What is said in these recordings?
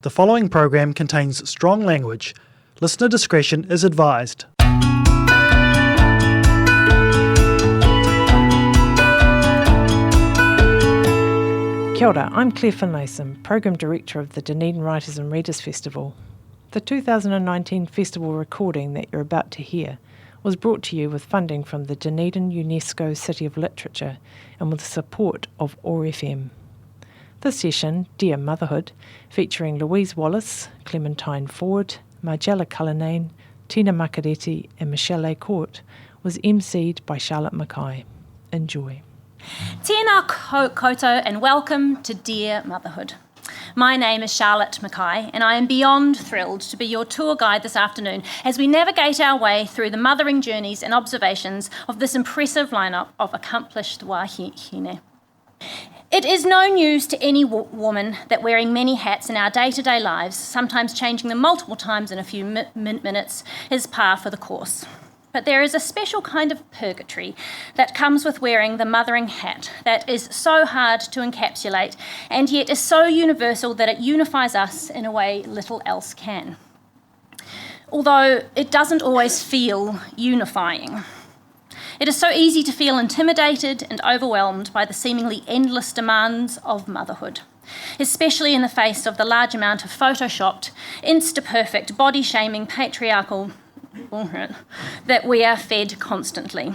The following program contains strong language. Listener discretion is advised. Kia ora, I'm Claire Finlayson, Program Director of the Dunedin Writers and Readers Festival. The 2019 festival recording that you're about to hear was brought to you with funding from the Dunedin UNESCO City of Literature and with the support of OAR FM. This session, Dear Motherhood, featuring Louise Wallace, Clementine Ford, Majella Cullinane, Tina Makereti and Michèle A'Court, was emceed by Charlotte McKay. Enjoy. Tēnā koutou and welcome to Dear Motherhood. My name is Charlotte McKay and I am beyond thrilled to be your tour guide this afternoon as we navigate our way through the mothering journeys and observations of this impressive lineup of accomplished wahine. It is no news to any woman that wearing many hats in our day-to-day lives, sometimes changing them multiple times in a few minutes, is par for the course. But there is a special kind of purgatory that comes with wearing the mothering hat that is so hard to encapsulate and yet is so universal that it unifies us in a way little else can. Although it doesn't always feel unifying. It is so easy to feel intimidated and overwhelmed by the seemingly endless demands of motherhood, especially in the face of the large amount of photoshopped, insta-perfect, body-shaming, patriarchal bullshit that we are fed constantly.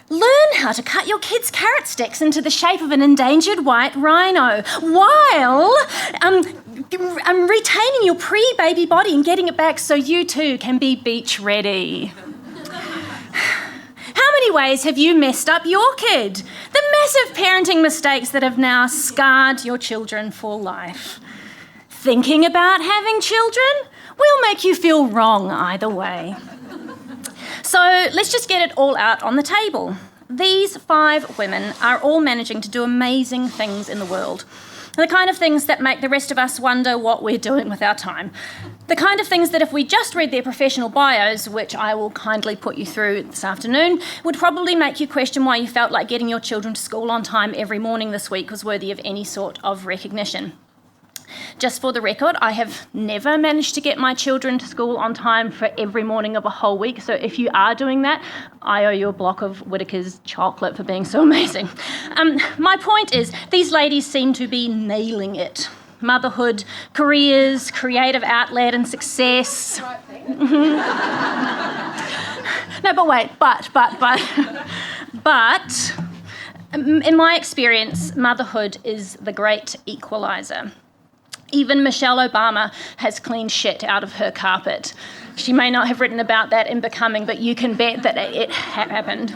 Learn how to cut your kids' carrot sticks into the shape of an endangered white rhino while retaining your pre-baby body and getting it back so you too can be beach ready. How many ways have you messed up your kid? The massive parenting mistakes that have now scarred your children for life. Thinking about having children will make you feel wrong either way. So let's just get it all out on the table. These 5 women are all managing to do amazing things in the world. The kind of things that make the rest of us wonder what we're doing with our time. The kind of things that if we just read their professional bios, which I will kindly put you through this afternoon, would probably make you question why you felt like getting your children to school on time every morning this week was worthy of any sort of recognition. Just for the record, I have never managed to get my children to school on time for every morning of a whole week, so if you are doing that, I owe you a block of Whittaker's chocolate for being so amazing. My point is, these ladies seem to be nailing it. Motherhood, careers, creative outlet and success. No, but wait, but, in my experience, motherhood is the great equaliser. Even Michelle Obama has cleaned shit out of her carpet. She may not have written about that in Becoming, but you can bet that it happened.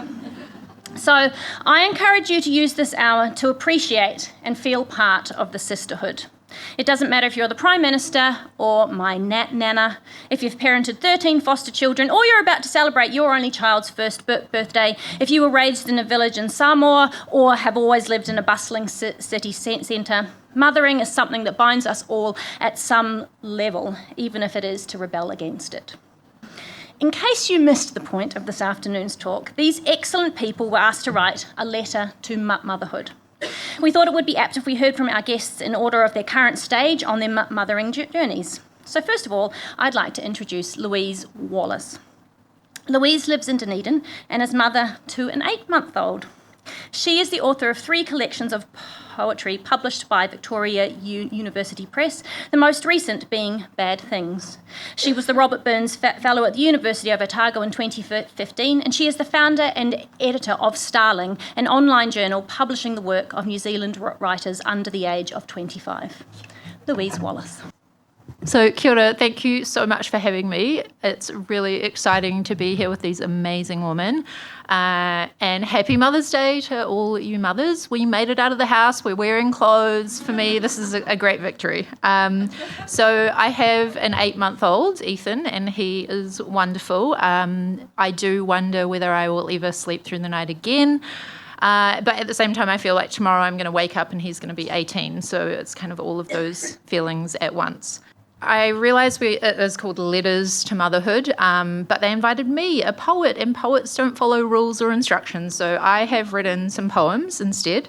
So I encourage you to use this hour to appreciate and feel part of the sisterhood. It doesn't matter if you're the Prime Minister or my nana, if you've parented 13 foster children, or you're about to celebrate your only child's first birthday, if you were raised in a village in Samoa or have always lived in a bustling city centre. Mothering is something that binds us all at some level, even if it is to rebel against it. In case you missed the point of this afternoon's talk, these excellent people were asked to write a letter to motherhood. We thought it would be apt if we heard from our guests in order of their current stage on their mothering journeys. So first of all, I'd like to introduce Louise Wallace. Louise lives in Dunedin and is mother to an 8-month-old. She is the author of 3 collections of poetry published by Victoria University Press, the most recent being Bad Things. She was the Robert Burns Fellow at the University of Otago in 2015, and she is the founder and editor of Starling, an online journal publishing the work of New Zealand writers under the age of 25. Louise Wallace. So, kia ora, thank you so much for having me. It's really exciting to be here with these amazing women. And happy Mother's Day to all you mothers. We made it out of the house. We're wearing clothes. For me, this is a great victory. So I have an 8-month-old, Ethan, and he is wonderful. I do wonder whether I will ever sleep through the night again. But at the same time, I feel like tomorrow I'm going to wake up and he's going to be 18. So it's kind of all of those feelings at once. I realised it is called Letters to Motherhood, but they invited me, a poet, and poets don't follow rules or instructions, so I have written some poems instead.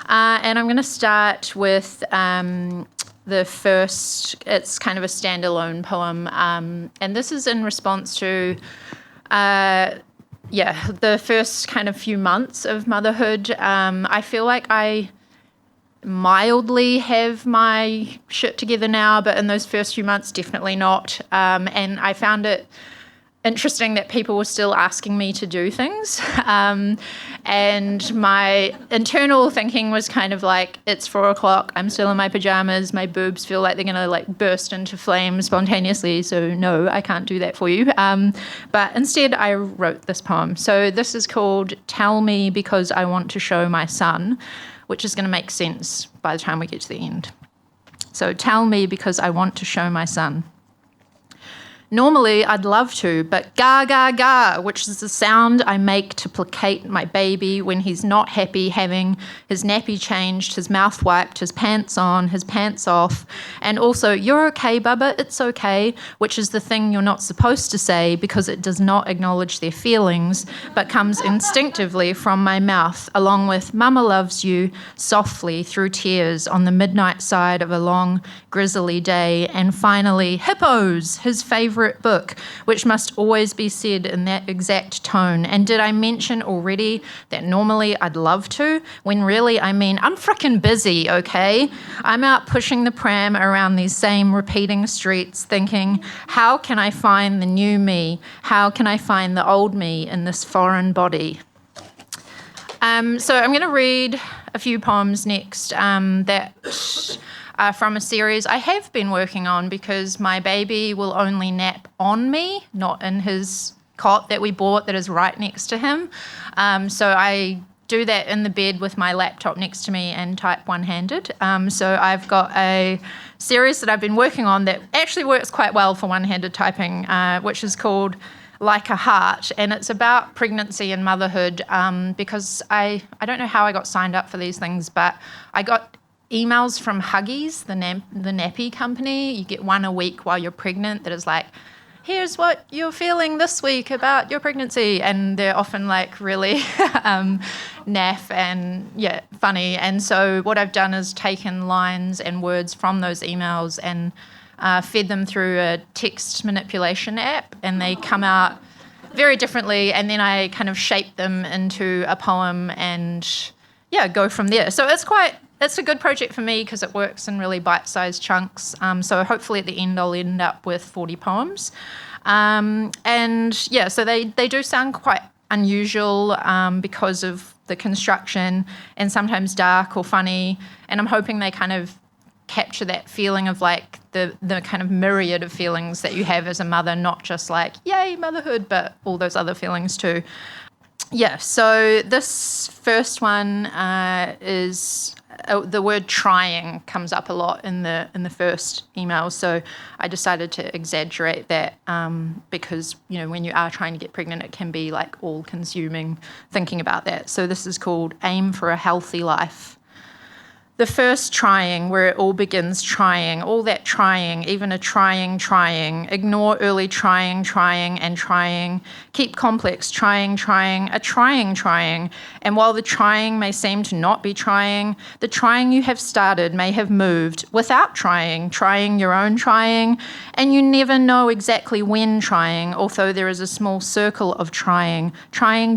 And I'm going to start with the first, it's kind of a standalone poem, and this is in response to, the first kind of few months of motherhood. I feel like I mildly have my shit together now, but in those first few months, definitely not. And I found it interesting that people were still asking me to do things. And my internal thinking was kind of like, it's 4:00, I'm still in my pajamas, my boobs feel like they're going to like burst into flames spontaneously, so no, I can't do that for you. But instead I wrote this poem. So this is called Tell Me Because I Want to Show My Son, which is going to make sense by the time we get to the end. So tell me because I want to show my son. Normally, I'd love to, but ga, ga, ga, which is the sound I make to placate my baby when he's not happy having his nappy changed, his mouth wiped, his pants on, his pants off, and also, you're okay, Bubba, it's okay, which is the thing you're not supposed to say because it does not acknowledge their feelings, but comes instinctively from my mouth, along with Mama loves you, softly through tears on the midnight side of a long, grisly day, and finally, hippos, his favourite book, which must always be said in that exact tone. And did I mention already that normally I'd love to, when really I mean I'm frickin' busy, okay? I'm out pushing the pram around these same repeating streets thinking, how can I find the new me? How can I find the old me in this foreign body? So I'm going to read a few poems next that from a series I have been working on because my baby will only nap on me, not in his cot that we bought that is right next to him. So I do that in the bed with my laptop next to me and type one-handed. So I've got a series that I've been working on that actually works quite well for one-handed typing, which is called Like a Heart, and it's about pregnancy and motherhood because I don't know how I got signed up for these things, but I got emails from Huggies, the nappy company. You get one a week while you're pregnant that is like, here's what you're feeling this week about your pregnancy, and they're often like really naff and funny. And so what I've done is taken lines and words from those emails and fed them through a text manipulation app, and they come out very differently, and then I kind of shape them into a poem and go from there. So it's a good project for me because it works in really bite-sized chunks. So hopefully at the end I'll end up with 40 poems. So they do sound quite unusual because of the construction and sometimes dark or funny. And I'm hoping they kind of capture that feeling of like the kind of myriad of feelings that you have as a mother, not just like, yay, motherhood, but all those other feelings too. So this first one is the word trying comes up a lot in the first email. So I decided to exaggerate that because, when you are trying to get pregnant, it can be like all-consuming thinking about that. So this is called Aim for a Healthy Life. The first trying, where it all begins trying, all that trying, even a trying. Ignore early trying, and trying. Keep complex trying, a trying. And while the trying may seem to not be trying, the trying you have started may have moved without trying your own trying, and you never know exactly when trying, although there is a small circle of trying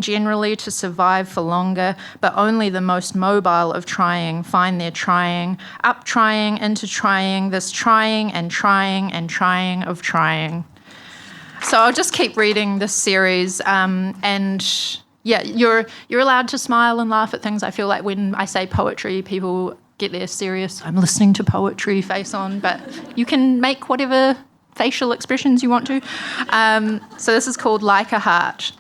generally to survive for longer, but only the most mobile of trying find their trying, up trying, into trying, this trying of trying. So I'll just keep reading this series you're allowed to smile and laugh at things. I feel like when I say poetry, people get their serious, I'm listening to poetry face on, but you can make whatever facial expressions you want to. So this is called Like a Heart.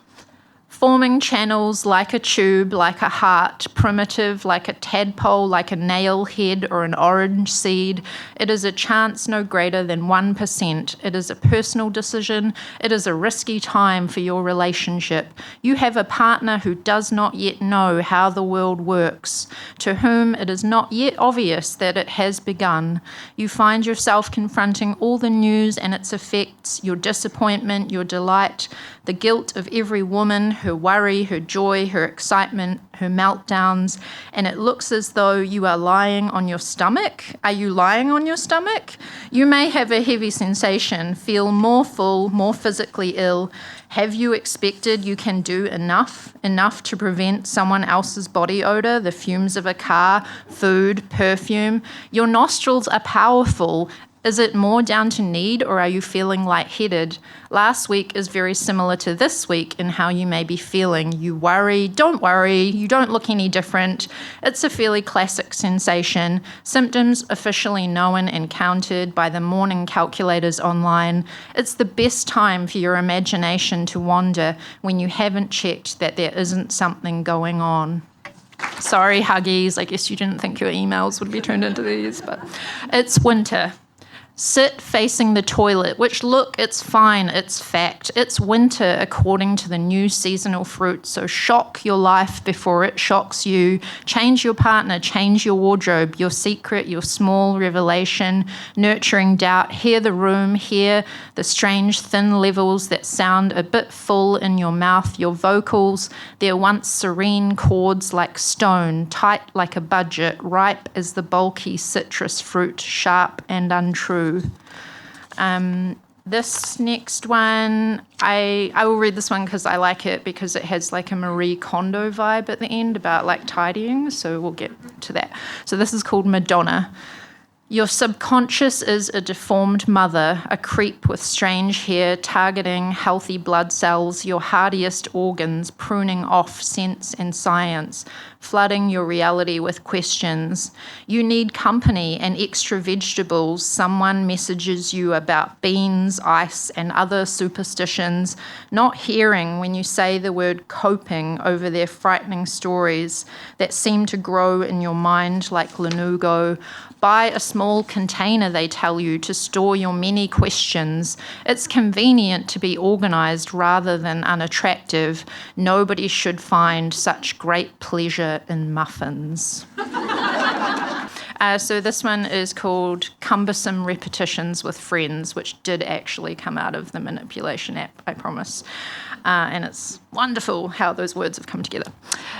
Forming channels like a tube, like a heart, primitive, like a tadpole, like a nail head or an orange seed. It is a chance no greater than 1%. It is a personal decision. It is a risky time for your relationship. You have a partner who does not yet know how the world works, to whom it is not yet obvious that it has begun. You find yourself confronting all the news and its effects, your disappointment, your delight, the guilt of every woman her worry, her joy, her excitement, her meltdowns, and it looks as though you are lying on your stomach. Are you lying on your stomach? You may have a heavy sensation, feel more full, more physically ill. Have you expected you can do enough to prevent someone else's body odor, the fumes of a car, food, perfume? Your nostrils are powerful. Is it more down to need, or are you feeling lightheaded? Last week is very similar to this week in how you may be feeling. You worry, you don't look any different. It's a fairly classic sensation. Symptoms officially known and counted by the morning calculators online. It's the best time for your imagination to wander when you haven't checked that there isn't something going on. Sorry, Huggies, I guess you didn't think your emails would be turned into these, but it's winter. Sit facing the toilet, which look, it's fine, it's fact. It's winter according to the new seasonal fruit, so shock your life before it shocks you. Change your partner, change your wardrobe, your secret, your small revelation, nurturing doubt. Hear the room, hear the strange thin levels that sound a bit full in your mouth, your vocals. They're once serene chords like stone, tight like a budget, ripe as the bulky citrus fruit, sharp and untrue. This next one, I will read this one because I like it, because it has like a Marie Kondo vibe at the end about like tidying, so we'll get to that. So this is called Madonna. Your subconscious is a deformed mother, a creep with strange hair targeting healthy blood cells, your hardiest organs, pruning off sense and science, flooding your reality with questions. You need company and extra vegetables. Someone messages you about beans, ice, and other superstitions, not hearing when you say the word coping over their frightening stories that seem to grow in your mind like lanugo. Buy a small container, they tell you, to store your many questions. It's convenient to be organised rather than unattractive. Nobody should find such great pleasure in muffins. So this one is called Cumbersome Repetitions with Friends, which did actually come out of the manipulation app, I promise. And it's wonderful how those words have come together.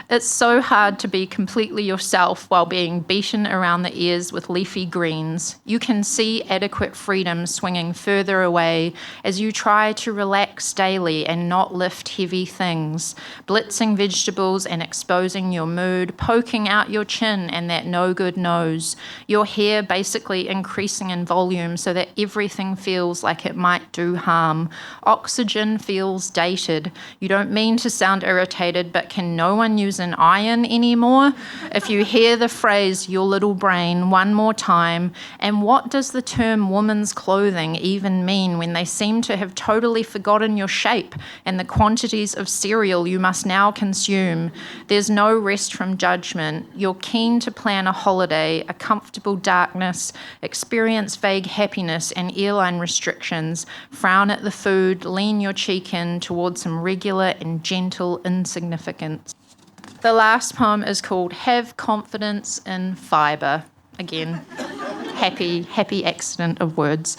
It's so hard to be completely yourself while being beaten around the ears with leafy greens. You can see adequate freedom swinging further away as you try to relax daily and not lift heavy things, blitzing vegetables and exposing your mood, poking out your chin and that no-good nose, your hair basically increasing in volume so that everything feels like it might do harm. Oxygen feels dated. You don't mean to sound irritated, but can no one use an iron anymore? If you hear the phrase, your little brain, one more time, and what does the term woman's clothing even mean when they seem to have totally forgotten your shape and the quantities of cereal you must now consume? There's no rest from judgment. You're keen to plan a holiday, a comfortable darkness, experience vague happiness and airline restrictions, frown at the food, lean your cheek in towards some regular and gentle insignificance. The last poem is called Have Confidence in Fibre. Again, happy accident of words.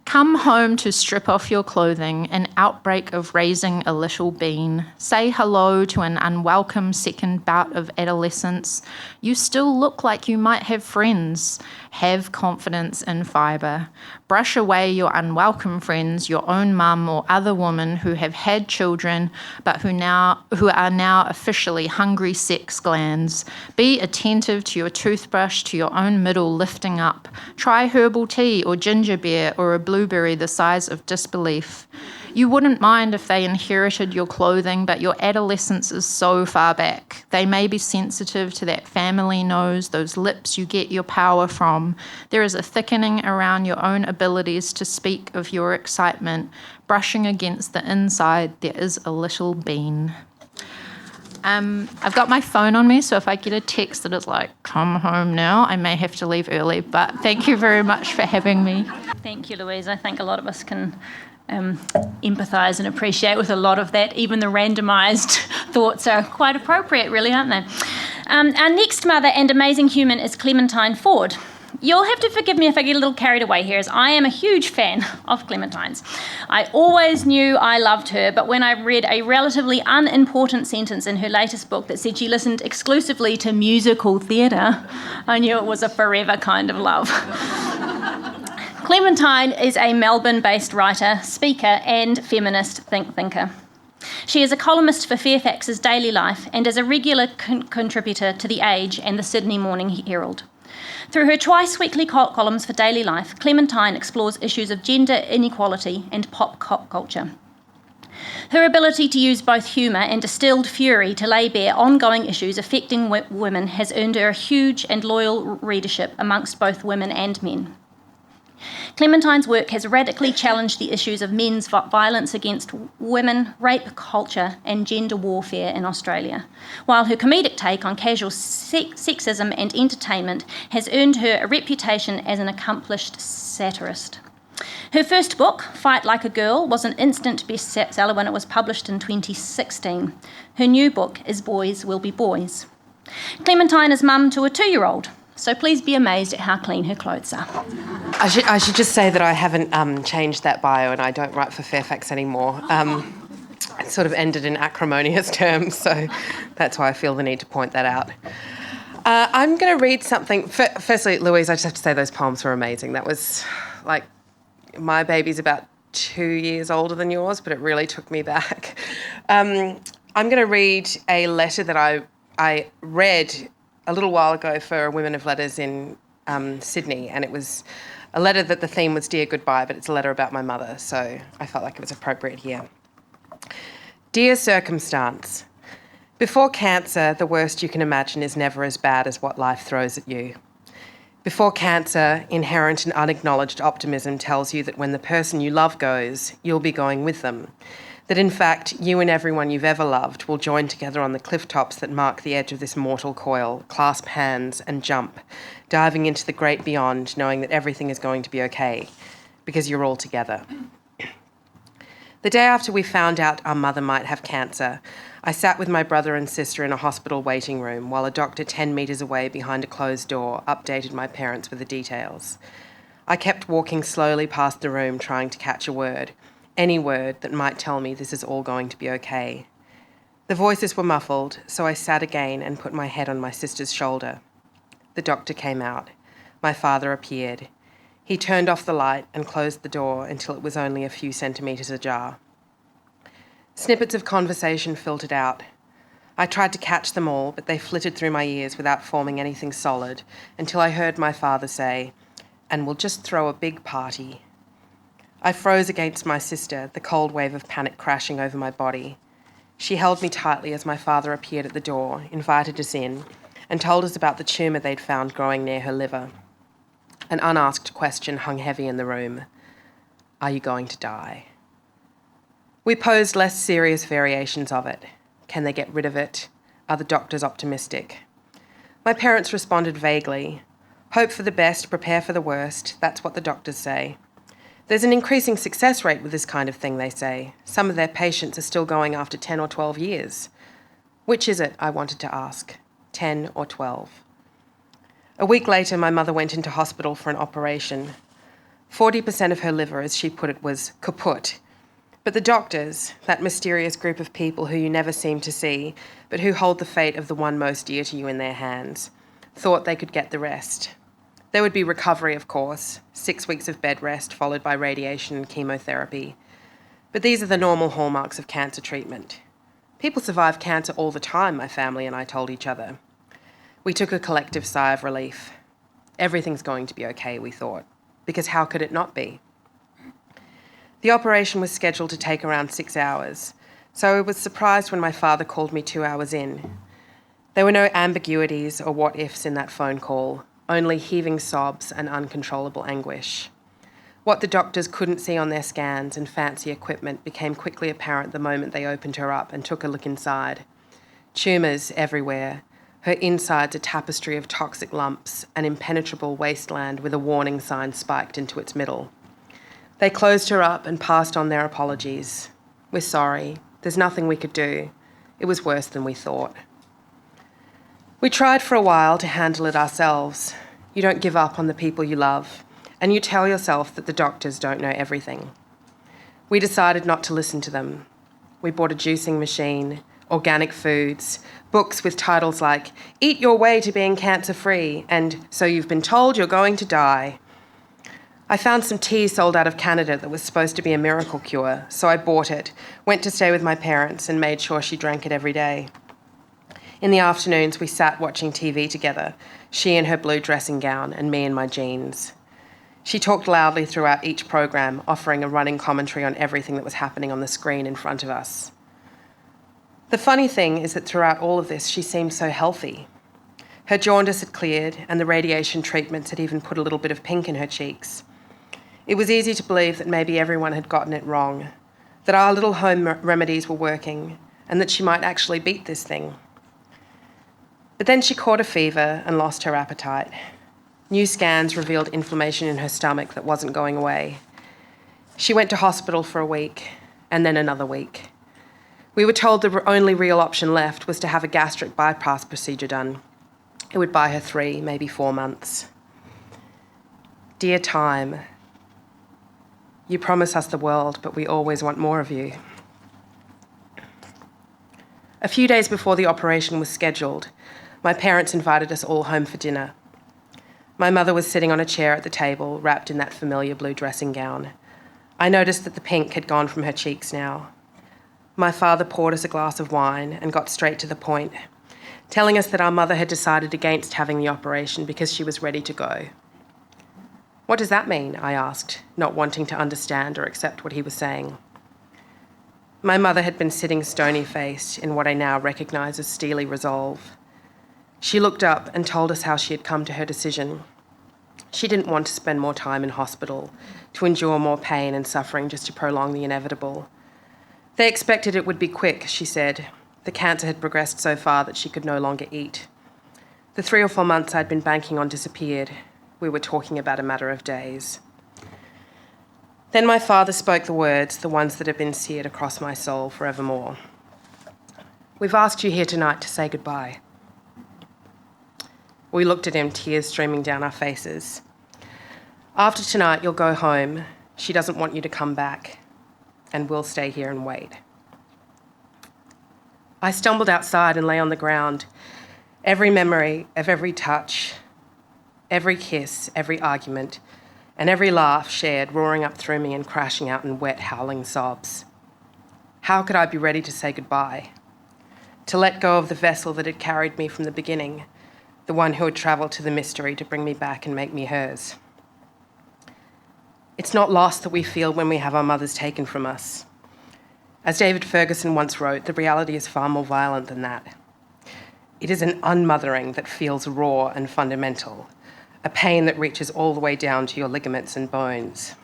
Come home to strip off your clothing, an outbreak of raising a little bean. Say hello to an unwelcome second bout of adolescence. You still look like you might have friends. Have confidence in fibre. Brush away your unwelcome friends, your own mum or other woman who have had children but who are now officially hungry sex glands. Be attentive to your toothbrush, to your own middle lifting up. Try herbal tea or ginger beer or a blueberry the size of disbelief. You wouldn't mind if they inherited your clothing, but your adolescence is so far back. They may be sensitive to that family nose, those lips you get your power from. There is a thickening around your own abilities to speak of your excitement. Brushing against the inside, there is a little bean. I've got my phone on me, so if I get a text that is like, come home now, I may have to leave early. But thank you very much for having me. Thank you, Louise. I think a lot of us can empathise and appreciate with a lot of that. Even the randomised thoughts are quite appropriate, really, aren't they? Our next mother and amazing human is Clementine Ford. You'll have to forgive me if I get a little carried away here, as I am a huge fan of Clementine's. I always knew I loved her, but when I read a relatively unimportant sentence in her latest book that said she listened exclusively to musical theatre, I knew it was a forever kind of love. Clementine is a Melbourne-based writer, speaker, and feminist thinker. She is a columnist for Fairfax's Daily Life and is a regular contributor to The Age and the Sydney Morning Herald. Through her twice-weekly columns for Daily Life, Clementine explores issues of gender inequality and pop culture. Her ability to use both humour and distilled fury to lay bare ongoing issues affecting women has earned her a huge and loyal readership amongst both women and men. Clementine's work has radically challenged the issues of men's violence against women, rape culture, and gender warfare in Australia, while her comedic take on casual sexism and entertainment has earned her a reputation as an accomplished satirist. Her first book, Fight Like a Girl, was an instant bestseller when it was published in 2016. Her new book is Boys Will Be Boys. Clementine is mum to a 2-year-old, so please be amazed at how clean her clothes are. I should just say that I haven't changed that bio and I don't write for Fairfax anymore. It sort of ended in acrimonious terms, so that's why I feel the need to point that out. I'm going to read something. Firstly, Louise, I just have to say those poems were amazing. That was like, my baby's about 2 years older than yours, but it really took me back. I'm going to read a letter that I read a little while ago for Women of Letters in Sydney, and it was a letter that the theme was Dear Goodbye, but it's a letter about my mother, so I felt like it was appropriate here. Dear Circumstance, before cancer, the worst you can imagine is never as bad as what life throws at you. Before cancer, inherent and unacknowledged optimism tells you that when the person you love goes, you'll be going with them. That in fact, you and everyone you've ever loved will join together on the cliff tops that mark the edge of this mortal coil, clasp hands and jump, diving into the great beyond, knowing that everything is going to be okay, because you're all together. The day after we found out our mother might have cancer, I sat with my brother and sister in a hospital waiting room while a doctor 10 metres away behind a closed door updated my parents with the details. I kept walking slowly past the room trying to catch a word, any word that might tell me this is all going to be okay. The voices were muffled, so I sat again and put my head on my sister's shoulder. The doctor came out. My father appeared. He turned off the light and closed the door until it was only a few centimetres ajar. Snippets of conversation filtered out. I tried to catch them all, but they flitted through my ears without forming anything solid until I heard my father say, "And we'll just throw a big party." I froze against my sister, the cold wave of panic crashing over my body. She held me tightly as my father appeared at the door, invited us in, and told us about the tumour they'd found growing near her liver. An unasked question hung heavy in the room. Are you going to die? We posed less serious variations of it. Can they get rid of it? Are the doctors optimistic? My parents responded vaguely. Hope for the best, prepare for the worst. That's what the doctors say. There's an increasing success rate with this kind of thing, they say. Some of their patients are still going after 10 or 12 years. Which is it, I wanted to ask, 10 or 12? A week later, my mother went into hospital for an operation. 40% of her liver, as she put it, was kaput. But the doctors, that mysterious group of people who you never seem to see, but who hold the fate of the one most dear to you in their hands, thought they could get the rest. There would be recovery, of course, 6 weeks of bed rest followed by radiation and chemotherapy. But these are the normal hallmarks of cancer treatment. People survive cancer all the time, my family and I told each other. We took a collective sigh of relief. Everything's going to be okay, we thought, because how could it not be? The operation was scheduled to take around 6 hours, so I was surprised when my father called me 2 hours in. There were no ambiguities or what-ifs in that phone call, only heaving sobs and uncontrollable anguish. What the doctors couldn't see on their scans and fancy equipment became quickly apparent the moment they opened her up and took a look inside. Tumours everywhere, her insides a tapestry of toxic lumps, an impenetrable wasteland with a warning sign spiked into its middle. They closed her up and passed on their apologies. We're sorry. There's nothing we could do. It was worse than we thought. We tried for a while to handle it ourselves. You don't give up on the people you love, and you tell yourself that the doctors don't know everything. We decided not to listen to them. We bought a juicing machine, organic foods, books with titles like Eat Your Way to Being Cancer-Free and So You've Been Told You're Going to Die. I found some tea sold out of Canada that was supposed to be a miracle cure, so I bought it, went to stay with my parents and made sure she drank it every day. In the afternoons, we sat watching TV together, she in her blue dressing gown and me in my jeans. She talked loudly throughout each program, offering a running commentary on everything that was happening on the screen in front of us. The funny thing is that throughout all of this, she seemed so healthy. Her jaundice had cleared, and the radiation treatments had even put a little bit of pink in her cheeks. It was easy to believe that maybe everyone had gotten it wrong, that our little home remedies were working, and that she might actually beat this thing. But then she caught a fever and lost her appetite. New scans revealed inflammation in her stomach that wasn't going away. She went to hospital for a week, and then another week. We were told the only real option left was to have a gastric bypass procedure done. It would buy her 3, maybe 4 months. Dear time, you promise us the world, but we always want more of you. A few days before the operation was scheduled, my parents invited us all home for dinner. My mother was sitting on a chair at the table, wrapped in that familiar blue dressing gown. I noticed that the pink had gone from her cheeks now. My father poured us a glass of wine and got straight to the point, telling us that our mother had decided against having the operation because she was ready to go. What does that mean? I asked, not wanting to understand or accept what he was saying. My mother had been sitting stony-faced in what I now recognise as steely resolve. She looked up and told us how she had come to her decision. She didn't want to spend more time in hospital, to endure more pain and suffering just to prolong the inevitable. They expected it would be quick, she said. The cancer had progressed so far that she could no longer eat. The 3 or 4 months I'd been banking on disappeared. We were talking about a matter of days. Then my father spoke the words, the ones that have been seared across my soul forevermore. We've asked you here tonight to say goodbye. We looked at him, tears streaming down our faces. After tonight, you'll go home. She doesn't want you to come back, and we'll stay here and wait. I stumbled outside and lay on the ground. Every memory of every touch, every kiss, every argument, and every laugh shared roaring up through me and crashing out in wet, howling sobs. How could I be ready to say goodbye? To let go of the vessel that had carried me from the beginning, the one who had travelled to the mystery to bring me back and make me hers. It's not loss that we feel when we have our mothers taken from us. As David Ferguson once wrote, the reality is far more violent than that. It is an unmothering that feels raw and fundamental, a pain that reaches all the way down to your ligaments and bones.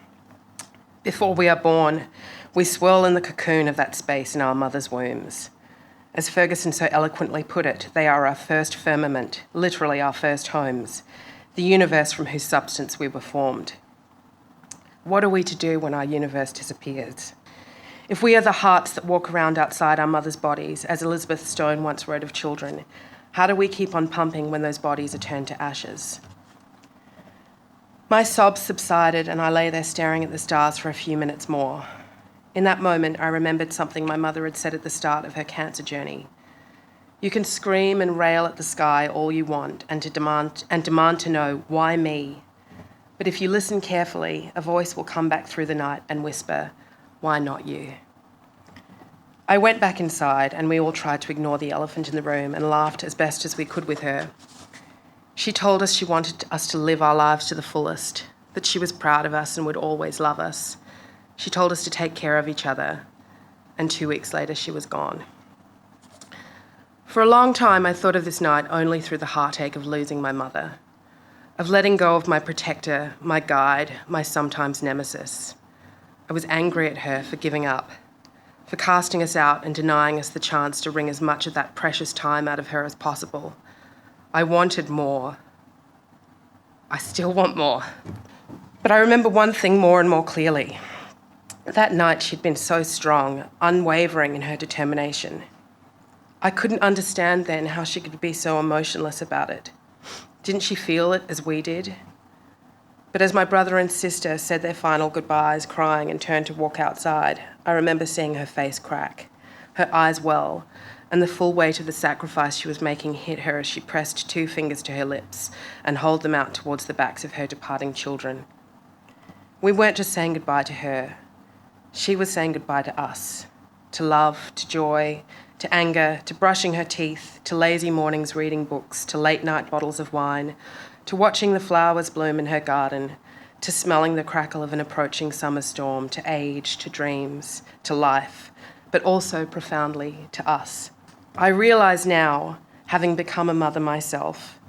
Before we are born, we swirl in the cocoon of that space in our mother's wombs. As Ferguson so eloquently put it, they are our first firmament, literally our first homes, the universe from whose substance we were formed. What are we to do when our universe disappears? If we are the hearts that walk around outside our mother's bodies, as Elizabeth Stone once wrote of children, how do we keep on pumping when those bodies are turned to ashes? My sobs subsided and I lay there staring at the stars for a few minutes more. In that moment, I remembered something my mother had said at the start of her cancer journey. You can scream and rail at the sky all you want and demand to know, why me? But if you listen carefully, a voice will come back through the night and whisper, why not you? I went back inside and we all tried to ignore the elephant in the room and laughed as best as we could with her. She told us she wanted us to live our lives to the fullest, that she was proud of us and would always love us. She told us to take care of each other, and 2 weeks later she was gone. For a long time I thought of this night only through the heartache of losing my mother, of letting go of my protector, my guide, my sometimes nemesis. I was angry at her for giving up, for casting us out and denying us the chance to wring as much of that precious time out of her as possible. I wanted more. I still want more. But I remember one thing more and more clearly. That night she'd been so strong, unwavering in her determination. I couldn't understand then how she could be so emotionless about it. Didn't she feel it as we did? But as my brother and sister said their final goodbyes, crying, and turned to walk outside, I remember seeing her face crack, her eyes well, and the full weight of the sacrifice she was making hit her as she pressed 2 fingers to her lips and held them out towards the backs of her departing children. We weren't just saying goodbye to her. She was saying goodbye to us, to love, to joy, to anger, to brushing her teeth, to lazy mornings reading books, to late-night bottles of wine, to watching the flowers bloom in her garden, to smelling the crackle of an approaching summer storm, to age, to dreams, to life, but also profoundly to us. I realise now, having become a mother myself,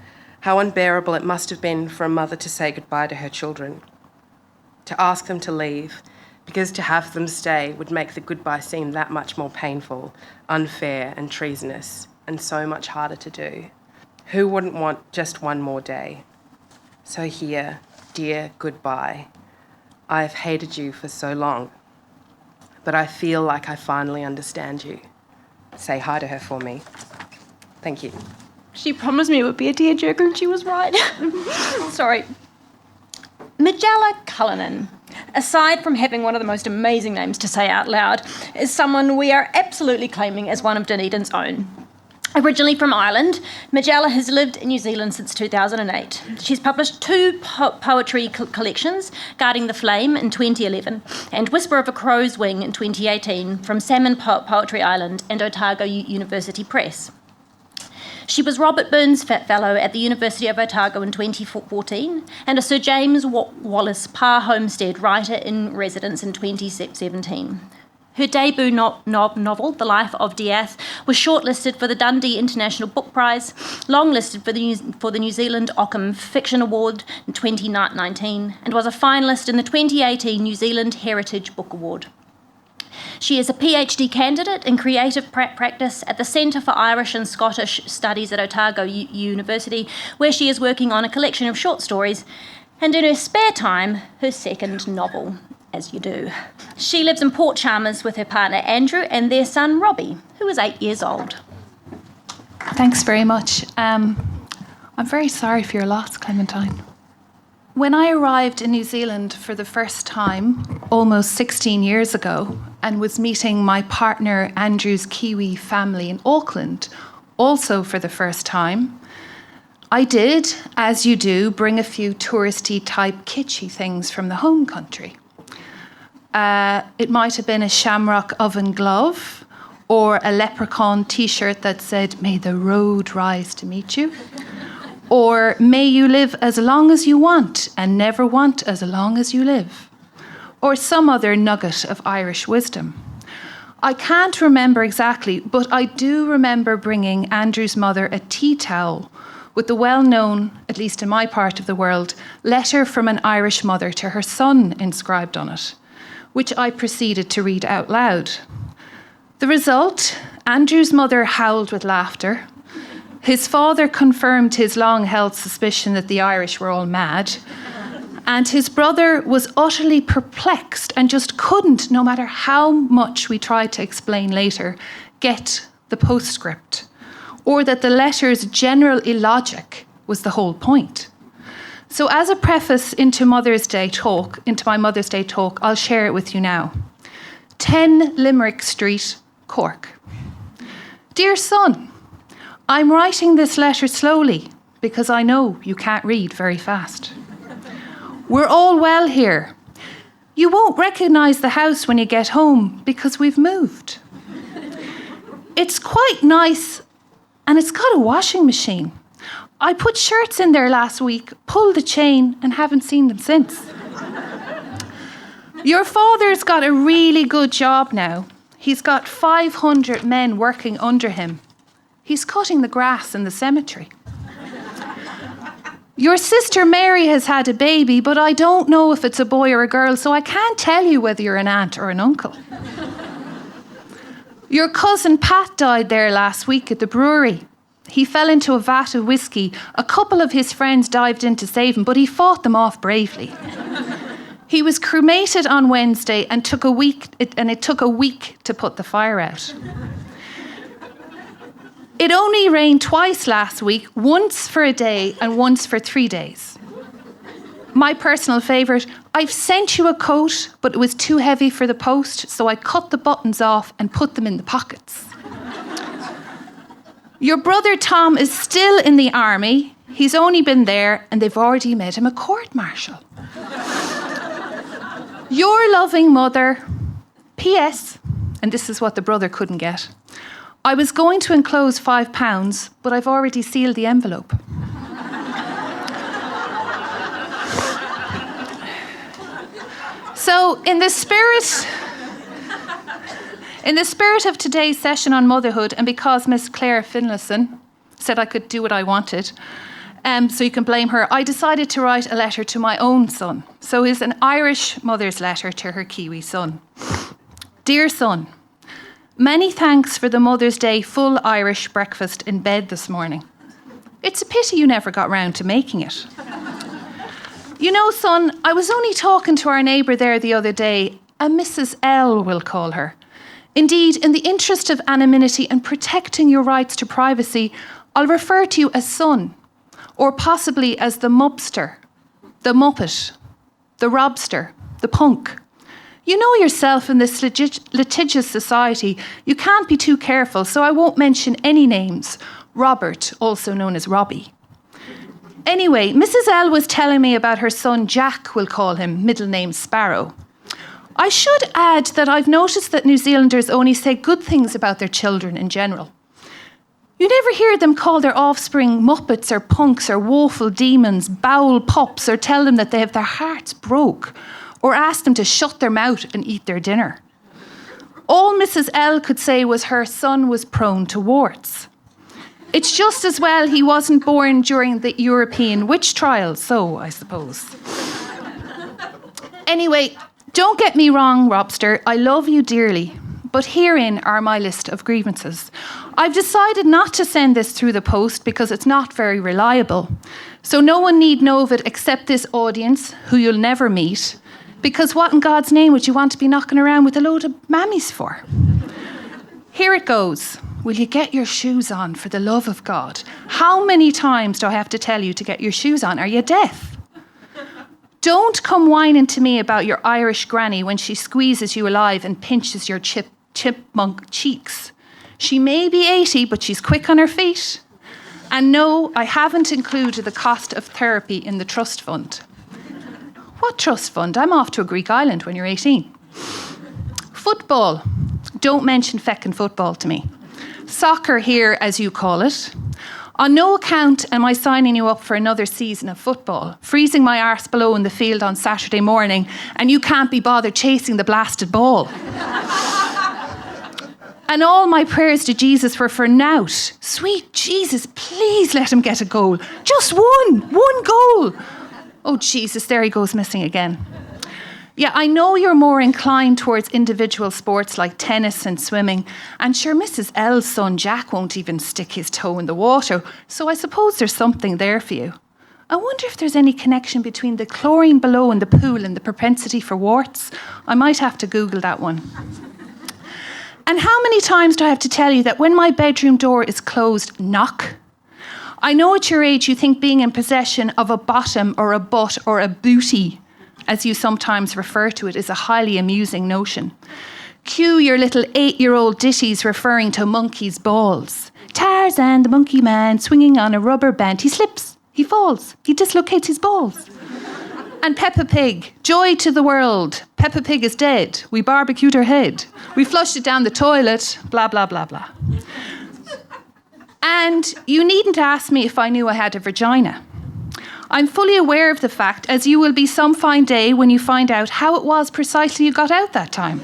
how unbearable it must have been for a mother to say goodbye to her children, to ask them to leave, because to have them stay would make the goodbye seem that much more painful, unfair and treasonous, and so much harder to do. Who wouldn't want just one more day? So here, dear goodbye. I have hated you for so long, but I feel like I finally understand you. Say hi to her for me. Thank you. She promised me it would be a tearjerker and she was right. Sorry. Majella Cullinane, aside from having one of the most amazing names to say out loud, is someone we are absolutely claiming as one of Dunedin's own. Originally from Ireland, Majella has lived in New Zealand since 2008. She's published 2 poetry collections, Guarding the Flame in 2011 and Whisper of a Crow's Wing in 2018 from Salmon Poetry Island and Otago University Press. She was Robert Burns Fellow at the University of Otago in 2014 and a Sir James Wallace Parr Homestead Writer-in-Residence in 2017. Her debut novel, The Life of Diath, was shortlisted for the Dundee International Book Prize, longlisted for the New Zealand Ockham Fiction Award in 2019, and was a finalist in the 2018 New Zealand Heritage Book Award. She is a PhD candidate in creative practice at the Centre for Irish and Scottish Studies at Otago University, where she is working on a collection of short stories, and in her spare time, her second novel, as you do. She lives in Port Chalmers with her partner Andrew and their son Robbie, who is 8 years old. Thanks very much. I'm very sorry for your loss, Clementine. When I arrived in New Zealand for the first time, almost 16 years ago, and was meeting my partner Andrew's Kiwi family in Auckland, also for the first time, I did, as you do, bring a few touristy type kitschy things from the home country. It might have been a shamrock oven glove or a leprechaun t-shirt that said, "May the road rise to meet you," or "May you live as long as you want and never want as long as you live," or some other nugget of Irish wisdom. I can't remember exactly, but I do remember bringing Andrew's mother a tea towel with the well-known, at least in my part of the world, letter from an Irish mother to her son inscribed on it, which I proceeded to read out loud. The result, Andrew's mother howled with laughter. His father confirmed his long-held suspicion that the Irish were all mad. And his brother was utterly perplexed and just couldn't, no matter how much we tried to explain later, get the postscript, or that the letter's general illogic was the whole point. So as a preface into my Mother's Day talk, I'll share it with you now. 10 Limerick Street, Cork. Dear son, I'm writing this letter slowly because I know you can't read very fast. We're all well here. You won't recognise the house when you get home because we've moved. It's quite nice and it's got a washing machine. I put shirts in there last week, pulled the chain, and haven't seen them since. Your father's got a really good job now. He's got 500 men working under him. He's cutting the grass in the cemetery. Your sister Mary has had a baby, but I don't know if it's a boy or a girl, so I can't tell you whether you're an aunt or an uncle. Your cousin Pat died there last week at the brewery. He fell into a vat of whiskey. A couple of his friends dived in to save him, but he fought them off bravely. He was cremated on Wednesday and it took a week to put the fire out. It only rained twice last week, once for a day and once for 3 days. My personal favourite, I've sent you a coat, but it was too heavy for the post, so I cut the buttons off and put them in the pockets. Your brother Tom is still in the army. He's only been there and they've already made him a court-martial. Your loving mother, P.S., and this is what the brother couldn't get. I was going to enclose £5, but I've already sealed the envelope. So, in the spirit of today's session on motherhood, and because Miss Claire Finlayson said I could do what I wanted, so you can blame her, I decided to write a letter to my own son. So it's an Irish mother's letter to her Kiwi son. Dear son, many thanks for the Mother's Day full Irish breakfast in bed this morning. It's a pity you never got round to making it. You know, son, I was only talking to our neighbour there the other day, a Mrs. L, we'll call her. Indeed, in the interest of anonymity and protecting your rights to privacy, I'll refer to you as son, or possibly as the mobster, the muppet, the robster, the punk. You know yourself in this litigious society, you can't be too careful, so I won't mention any names. Robert, also known as Robbie. Anyway, Mrs. L was telling me about her son Jack, we'll call him, middle name Sparrow. I should add that I've noticed that New Zealanders only say good things about their children in general. You never hear them call their offspring muppets or punks or woeful demons, bowel pups, or tell them that they have their hearts broke, or ask them to shut their mouth and eat their dinner. All Mrs. L could say was her son was prone to warts. It's just as well he wasn't born during the European witch trials, so I suppose. Anyway, don't get me wrong, Robster, I love you dearly, but herein are my list of grievances. I've decided not to send this through the post because it's not very reliable. So no one need know of it except this audience, who you'll never meet, because what in God's name would you want to be knocking around with a load of mammies for? Here it goes. Will you get your shoes on, for the love of God? How many times do I have to tell you to get your shoes on? Are you deaf? Don't come whining to me about your Irish granny when she squeezes you alive and pinches your chipmunk cheeks. She may be 80, but she's quick on her feet. And no, I haven't included the cost of therapy in the trust fund. What trust fund? I'm off to a Greek island when you're 18. Football. Don't mention feckin' football to me. Soccer here, as you call it. On no account am I signing you up for another season of football, freezing my arse below in the field on Saturday morning, and you can't be bothered chasing the blasted ball. And all my prayers to Jesus were for Nout. Sweet Jesus, please let him get a goal. Just one goal. Oh, Jesus, there he goes missing again. Yeah, I know you're more inclined towards individual sports like tennis and swimming, and sure, Mrs. L's son Jack won't even stick his toe in the water, so I suppose there's something there for you. I wonder if there's any connection between the chlorine below in the pool and the propensity for warts. I might have to Google that one. And how many times do I have to tell you that when my bedroom door is closed, knock? I know at your age you think being in possession of a bottom or a butt or a booty, as you sometimes refer to it, is a highly amusing notion. Cue your little 8-year-old ditties referring to monkeys' balls. Tarzan, the monkey man, swinging on a rubber band. He slips, he falls, he dislocates his balls. And Peppa Pig, joy to the world. Peppa Pig is dead. We barbecued her head. We flushed it down the toilet, blah, blah, blah, blah. And you needn't ask me if I knew I had a vagina. I'm fully aware of the fact, as you will be some fine day when you find out how it was precisely you got out that time.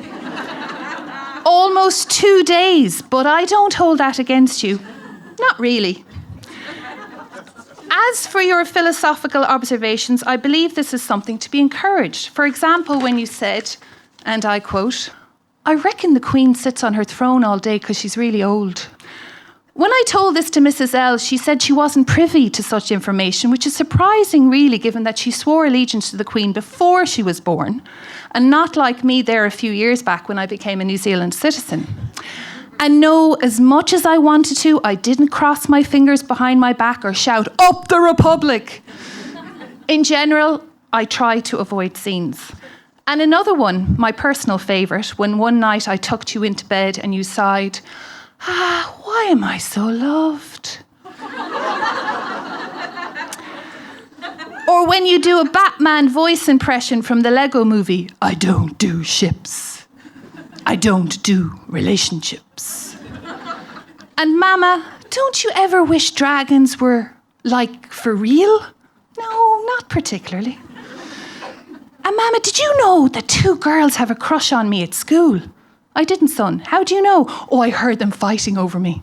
Almost 2 days, but I don't hold that against you. Not really. As for your philosophical observations, I believe this is something to be encouraged. For example, when you said, and I quote, "I reckon the Queen sits on her throne all day because she's really old." When I told this to Mrs. L, she said she wasn't privy to such information, which is surprising, really, given that she swore allegiance to the Queen before she was born, and not like me there a few years back when I became a New Zealand citizen. And no, as much as I wanted to, I didn't cross my fingers behind my back or shout, "Up the Republic!" In general, I try to avoid scenes. And another one, my personal favourite, when one night I tucked you into bed and you sighed, "Why am I so loved?" Or when you do a Batman voice impression from the Lego movie, "I don't do ships. I don't do relationships." And Mama, don't you ever wish dragons were, like, for real? No, not particularly. And Mama, did you know that 2 girls have a crush on me at school? I didn't, son. How do you know? Oh, I heard them fighting over me.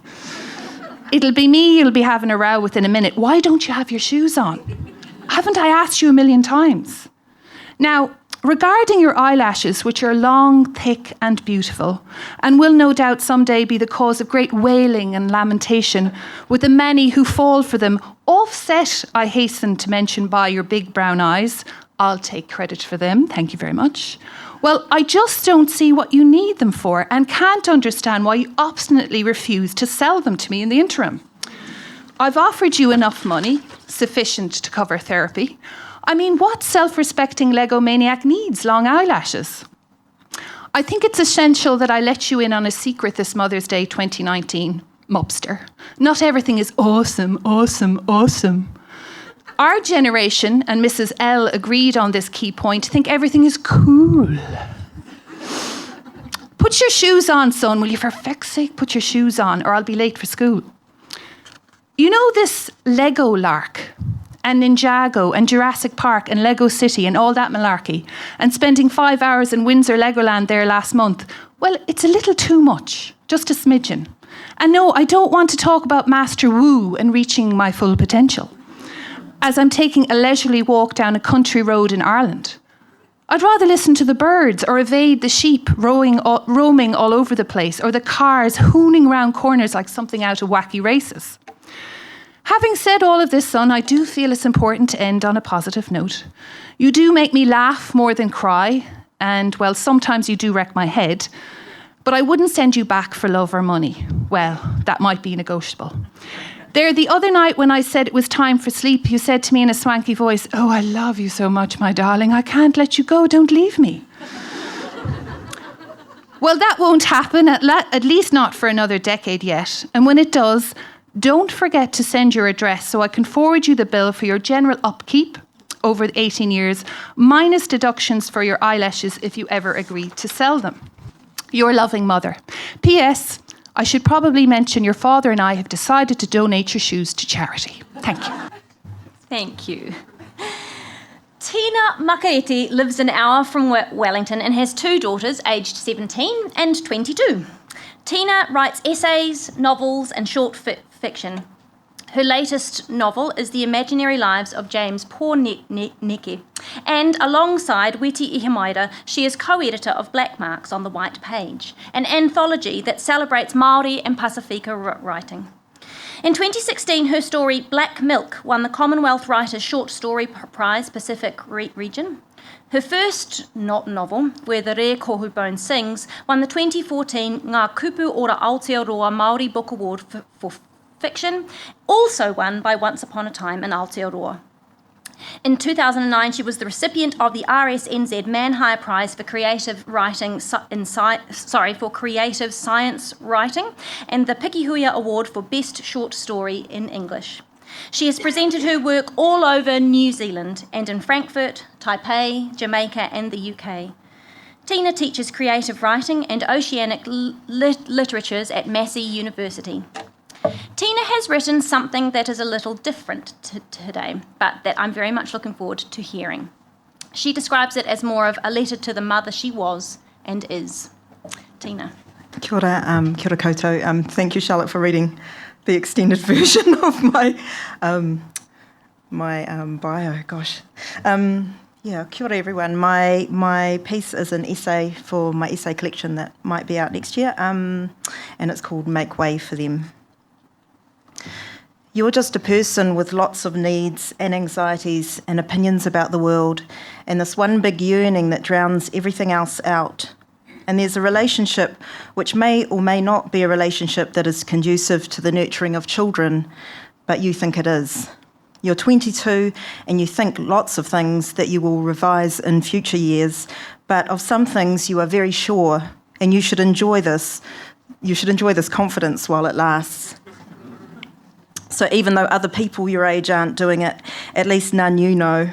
It'll be me you'll be having a row with in a minute. Why don't you have your shoes on? Haven't I asked you a million times? Now, regarding your eyelashes, which are long, thick and beautiful, and will no doubt someday be the cause of great wailing and lamentation, with the many who fall for them, offset, I hasten to mention, by your big brown eyes. I'll take credit for them, thank you very much. Well, I just don't see what you need them for and can't understand why you obstinately refuse to sell them to me in the interim. I've offered you enough money, sufficient to cover therapy. I mean, what self-respecting Lego maniac needs long eyelashes? I think it's essential that I let you in on a secret this Mother's Day 2019, Mopster. Not everything is awesome, awesome, awesome. Our generation, and Mrs. L agreed on this key point, think everything is cool. Put your shoes on, son, will you for feck's sake put your shoes on or I'll be late for school. You know this Lego lark and Ninjago and Jurassic Park and Lego City and all that malarkey and spending 5 hours in Windsor Legoland there last month? Well, it's a little too much, just a smidgen. And no, I don't want to talk about Master Wu and reaching my full potential, as I'm taking a leisurely walk down a country road in Ireland. I'd rather listen to the birds or evade the sheep roaming all over the place or the cars hooning round corners like something out of Wacky Races. Having said all of this, son, I do feel it's important to end on a positive note. You do make me laugh more than cry, and, well, sometimes you do wreck my head, but I wouldn't send you back for love or money. Well, that might be negotiable. There, the other night when I said it was time for sleep, you said to me in a swanky voice, "Oh, I love you so much, my darling. I can't let you go. Don't leave me." Well, that won't happen, at least not for another decade yet. And when it does, don't forget to send your address so I can forward you the bill for your general upkeep over the 18 years, minus deductions for your eyelashes if you ever agree to sell them. Your loving mother. P.S. I should probably mention your father and I have decided to donate your shoes to charity. Thank you. Thank you. Tina Makereti lives an hour from Wellington and has 2 daughters aged 17 and 22. Tina writes essays, novels and short fiction. Her latest novel is The Imaginary Lives of James Porneke, and alongside Weti Ihemaida, she is co-editor of Black Marks on the White Page, an anthology that celebrates Māori and Pasifika writing. In 2016, her story Black Milk won the Commonwealth Writers' Short Story Prize Pacific region. Her first novel, Where the Rare Kohu Bone Sings, won the 2014 Ngā Kupu Ora Aotearoa Māori Book Award for fiction, also won by Once Upon a Time in Aotearoa. In 2009, she was the recipient of the RSNZ Manhire Prize for Creative Writing for Creative Science Writing and the Pikihuia Award for Best Short Story in English. She has presented her work all over New Zealand and in Frankfurt, Taipei, Jamaica and the UK. Tina teaches creative writing and oceanic literatures at Massey University. Tina has written something that is a little different today, but that I'm very much looking forward to hearing. She describes it as more of a letter to the mother she was and is. Tina. Kia ora koutou. Thank you, Charlotte, for reading the extended version of my bio. Gosh. Kia ora, everyone. My piece is an essay for my essay collection that might be out next year, and it's called Make Way for Them. You're just a person with lots of needs and anxieties and opinions about the world, and this one big yearning that drowns everything else out. And there's a relationship which may or may not be a relationship that is conducive to the nurturing of children, but you think it is. You're 22 and you think lots of things that you will revise in future years, but of some things you are very sure, and you should enjoy this. You should enjoy this confidence while it lasts. So even though other people your age aren't doing it, at least none you know,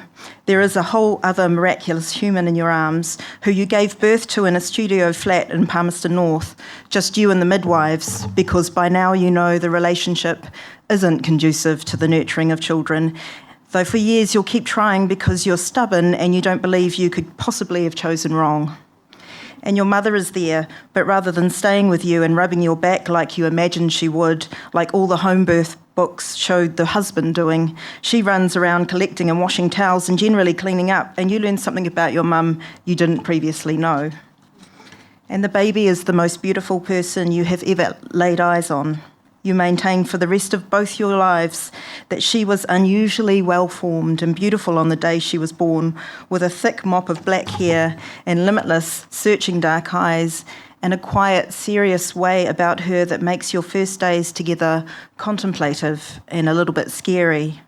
there is a whole other miraculous human in your arms who you gave birth to in a studio flat in Palmerston North, just you and the midwives, because by now you know the relationship isn't conducive to the nurturing of children, though for years you'll keep trying because you're stubborn and you don't believe you could possibly have chosen wrong. And your mother is there, but rather than staying with you and rubbing your back like you imagined she would, like all the home birth books showed the husband doing, she runs around collecting and washing towels and generally cleaning up, and you learn something about your mum you didn't previously know. And the baby is the most beautiful person you have ever laid eyes on. You maintain for the rest of both your lives that she was unusually well-formed and beautiful on the day she was born, with a thick mop of black hair and limitless, searching dark eyes, and a quiet, serious way about her that makes your first days together contemplative and a little bit scary,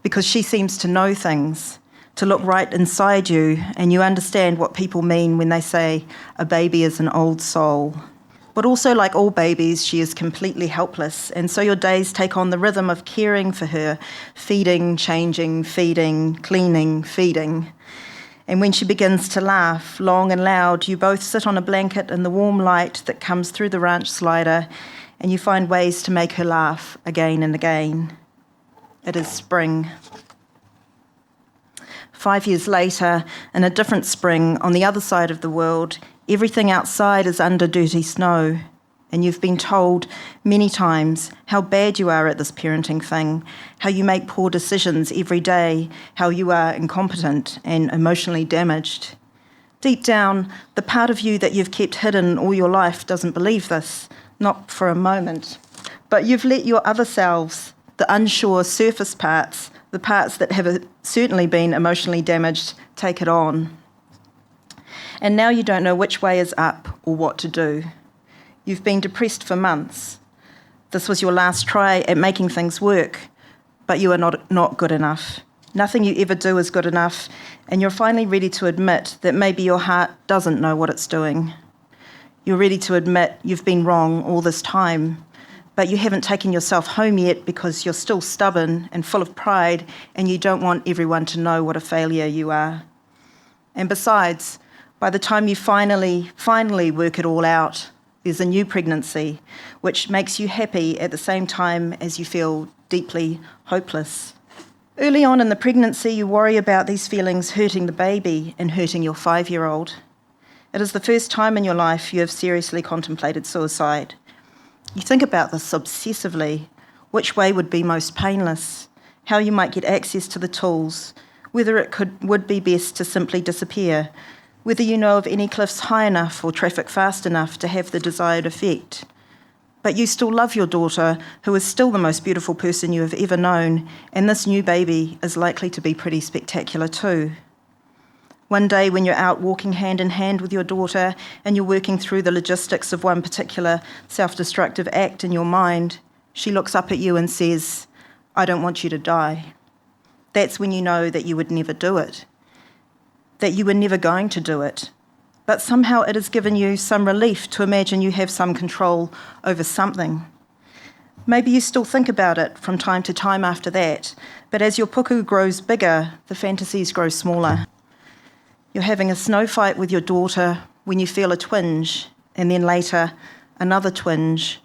because she seems to know things, to look right inside you, and you understand what people mean when they say a baby is an old soul. But also, like all babies, she is completely helpless, and so your days take on the rhythm of caring for her, feeding, changing, feeding, cleaning, feeding. And when she begins to laugh, long and loud, you both sit on a blanket in the warm light that comes through the ranch slider, and you find ways to make her laugh again and again. It is spring. 5 years later, in a different spring, on the other side of the world, everything outside is under dirty snow, and you've been told many times how bad you are at this parenting thing, how you make poor decisions every day, how you are incompetent and emotionally damaged. Deep down, the part of you that you've kept hidden all your life doesn't believe this, not for a moment. But you've let your other selves, the unsure surface parts, the parts that have certainly been emotionally damaged, take it on. And now you don't know which way is up or what to do. You've been depressed for months. This was your last try at making things work, but you are not good enough. Nothing you ever do is good enough, and you're finally ready to admit that maybe your heart doesn't know what it's doing. You're ready to admit you've been wrong all this time, but you haven't taken yourself home yet because you're still stubborn and full of pride, and you don't want everyone to know what a failure you are. And besides, by the time you finally work it all out, there's a new pregnancy, which makes you happy at the same time as you feel deeply hopeless. Early on in the pregnancy, you worry about these feelings hurting the baby and hurting your 5-year-old. It is the first time in your life you have seriously contemplated suicide. You think about this obsessively, which way would be most painless, how you might get access to the tools, whether it would be best to simply disappear, whether you know of any cliffs high enough or traffic fast enough to have the desired effect. But you still love your daughter, who is still the most beautiful person you have ever known, and this new baby is likely to be pretty spectacular too. One day when you're out walking hand in hand with your daughter and you're working through the logistics of one particular self-destructive act in your mind, she looks up at you and says, "I don't want you to die." That's when you know that you would never do it, that you were never going to do it. But somehow it has given you some relief to imagine you have some control over something. Maybe you still think about it from time to time after that, but as your puku grows bigger, the fantasies grow smaller. You're having a snow fight with your daughter when you feel a twinge, and then later another twinge.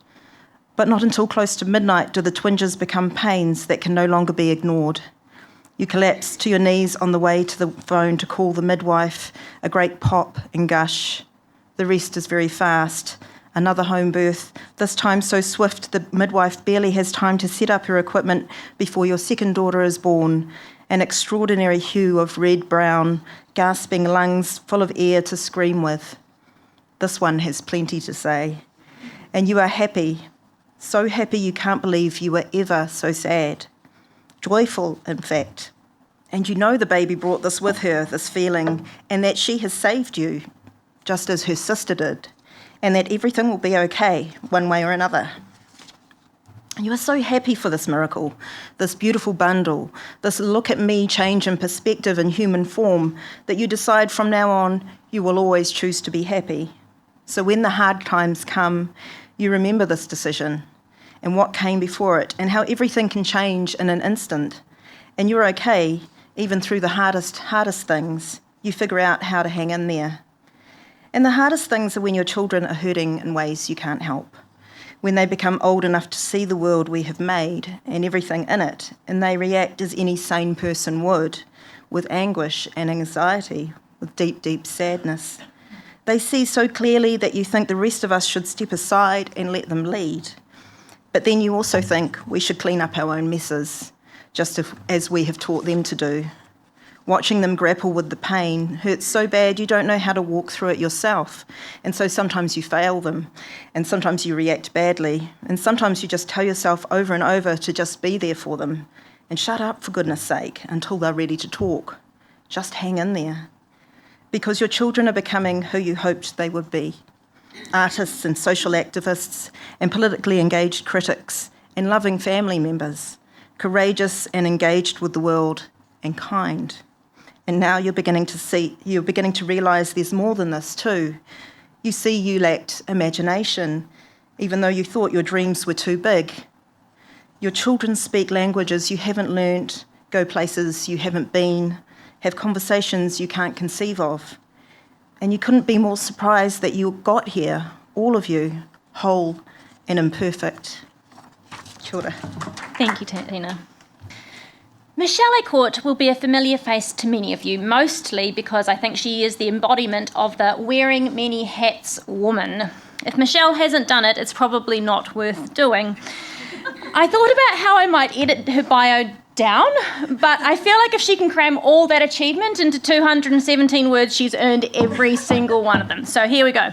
But not until close to midnight do the twinges become pains that can no longer be ignored. You collapse to your knees on the way to the phone to call the midwife, a great pop and gush. The rest is very fast. Another home birth, this time so swift the midwife barely has time to set up her equipment before your second daughter is born, an extraordinary hue of red-brown, gasping lungs full of air to scream with. This one has plenty to say. And you are happy, so happy you can't believe you were ever so sad. Joyful, in fact. And you know the baby brought this with her, this feeling, and that she has saved you just as her sister did, and that everything will be okay, one way or another. You are so happy for this miracle, this beautiful bundle, this look at me change in perspective and human form, that you decide from now on you will always choose to be happy. So when the hard times come, you remember this decision and what came before it and how everything can change in an instant. And you're okay, even through the hardest things. You figure out how to hang in there. And the hardest things are when your children are hurting in ways you can't help. When they become old enough to see the world we have made and everything in it, and they react as any sane person would, with anguish and anxiety, with deep, deep sadness. They see so clearly that you think the rest of us should step aside and let them lead. But then you also think we should clean up our own messes, just as we have taught them to do. Watching them grapple with the pain hurts so bad you don't know how to walk through it yourself. And so sometimes you fail them, and sometimes you react badly, and sometimes you just tell yourself over and over to just be there for them. And shut up, for goodness sake, until they're ready to talk. Just hang in there. Because your children are becoming who you hoped they would be. Artists and social activists and politically engaged critics and loving family members. Courageous and engaged with the world and kind. And now you're beginning to realise there's more than this too. You see you lacked imagination, even though you thought your dreams were too big. Your children speak languages you haven't learnt, go places you haven't been, have conversations you can't conceive of. And you couldn't be more surprised that you got here, all of you, whole and imperfect. Kia ora. Thank you, Tina. Michèle A'Court will be a familiar face to many of you, mostly because I think she is the embodiment of the wearing many hats woman. If Michèle hasn't done it, it's probably not worth doing. I thought about how I might edit her bio down, but I feel like if she can cram all that achievement into 217 words, she's earned every single one of them. So here we go.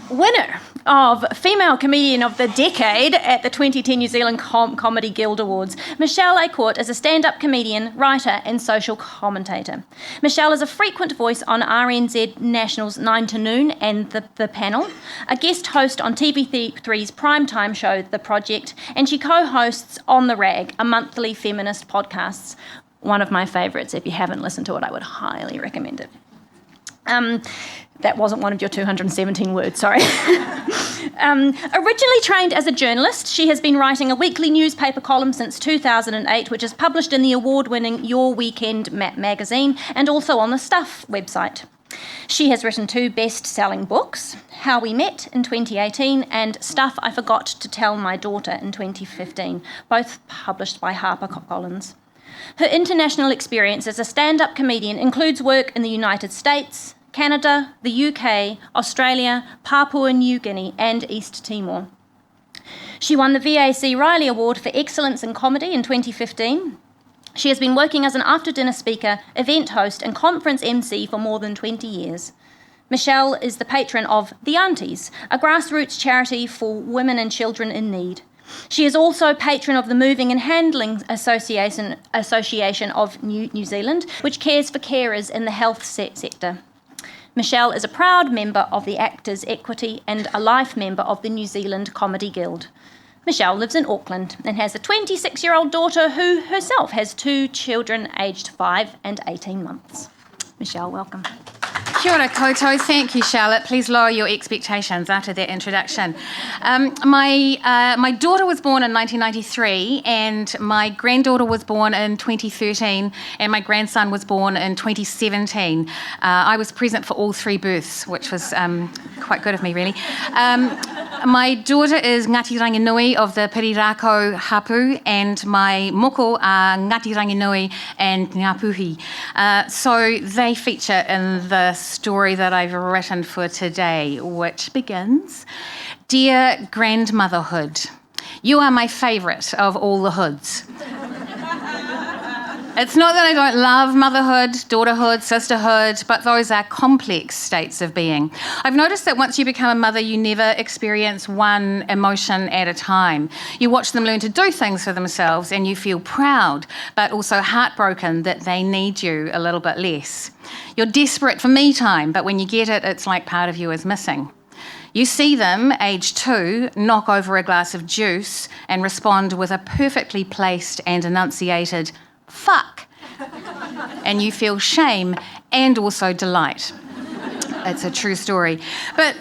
Winner of Female Comedian of the Decade at the 2010 New Zealand Comedy Guild Awards, Michèle A'Court is a stand-up comedian, writer and social commentator. Michèle is a frequent voice on RNZ National's 9 to Noon and The Panel, a guest host on TV3's primetime show The Project, and she co-hosts On the Rag, a monthly feminist podcast. One of my favourites. If you haven't listened to it, I would highly recommend it. That wasn't one of your 217 words, sorry. Originally trained as a journalist, she has been writing a weekly newspaper column since 2008, which is published in the award-winning Your Weekend magazine and also on the Stuff website. She has written 2 best-selling books, How We Met in 2018 and Stuff I Forgot to Tell My Daughter in 2015, both published by HarperCollins. Her international experience as a stand-up comedian includes work in the United States, Canada, the UK, Australia, Papua New Guinea and East Timor. She won the VAC Riley Award for Excellence in Comedy in 2015. She has been working as an after-dinner speaker, event host and conference MC for more than 20 years. Michèle is the patron of The Aunties, a grassroots charity for women and children in need. She is also patron of the Moving and Handling Association of New Zealand, which cares for carers in the health sector. Michèle is a proud member of the Actors Equity and a life member of the New Zealand Comedy Guild. Michèle lives in Auckland and has a 26-year-old daughter who herself has 2 children aged 5 and 18 months. Michèle, welcome. Kia ora koutou. Thank you, Charlotte. Please lower your expectations after that introduction. My daughter was born in 1993 and my granddaughter was born in 2013 and my grandson was born in 2017. I was present for all 3 births, which was quite good of me, really. My daughter is Ngati Ranginui of the Pirirako Hapu and my moko are Ngati Ranginui and Ngapuhi. So they feature in the story that I've written for today, which begins, Dear Grandmotherhood, you are my favourite of all the hoods. It's not that I don't love motherhood, daughterhood, sisterhood, but those are complex states of being. I've noticed that once you become a mother, you never experience one emotion at a time. You watch them learn to do things for themselves and you feel proud, but also heartbroken that they need you a little bit less. You're desperate for me time, but when you get it, it's like part of you is missing. You see them, age 2, knock over a glass of juice and respond with a perfectly placed and enunciated fuck. And you feel shame and also delight. It's a true story. But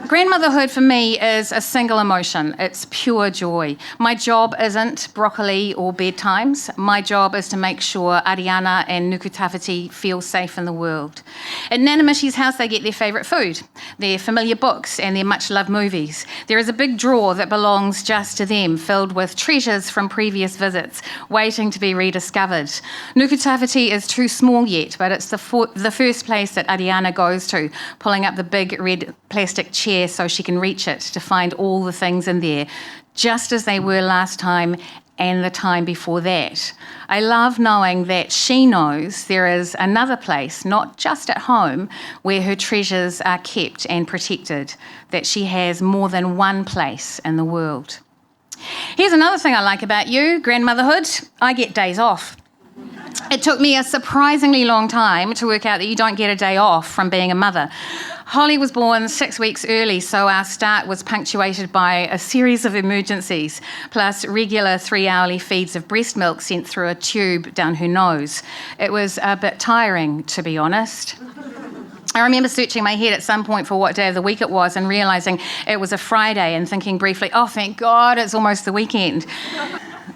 grandmotherhood for me is a single emotion. It's pure joy. My job isn't broccoli or bedtimes. My job is to make sure Ariana and Nukutawhiti feel safe in the world. At Nanamishi's house, they get their favourite food, their familiar books and their much-loved movies. There is a big drawer that belongs just to them, filled with treasures from previous visits, waiting to be rediscovered. Nukutawhiti is too small yet, but it's the first place that Ariana goes to, pulling up the big red plastic chair so she can reach it to find all the things in there, just as they were last time and the time before that. I love knowing that she knows there is another place, not just at home, where her treasures are kept and protected, that she has more than one place in the world. Here's another thing I like about you, grandmotherhood. I get days off. It took me a surprisingly long time to work out that you don't get a day off from being a mother. Holly was born 6 weeks early, so our start was punctuated by a series of emergencies, plus regular 3-hourly feeds of breast milk sent through a tube down her nose. It was a bit tiring, to be honest. I remember searching my head at some point for what day of the week it was and realising it was a Friday and thinking briefly, oh, thank God, it's almost the weekend.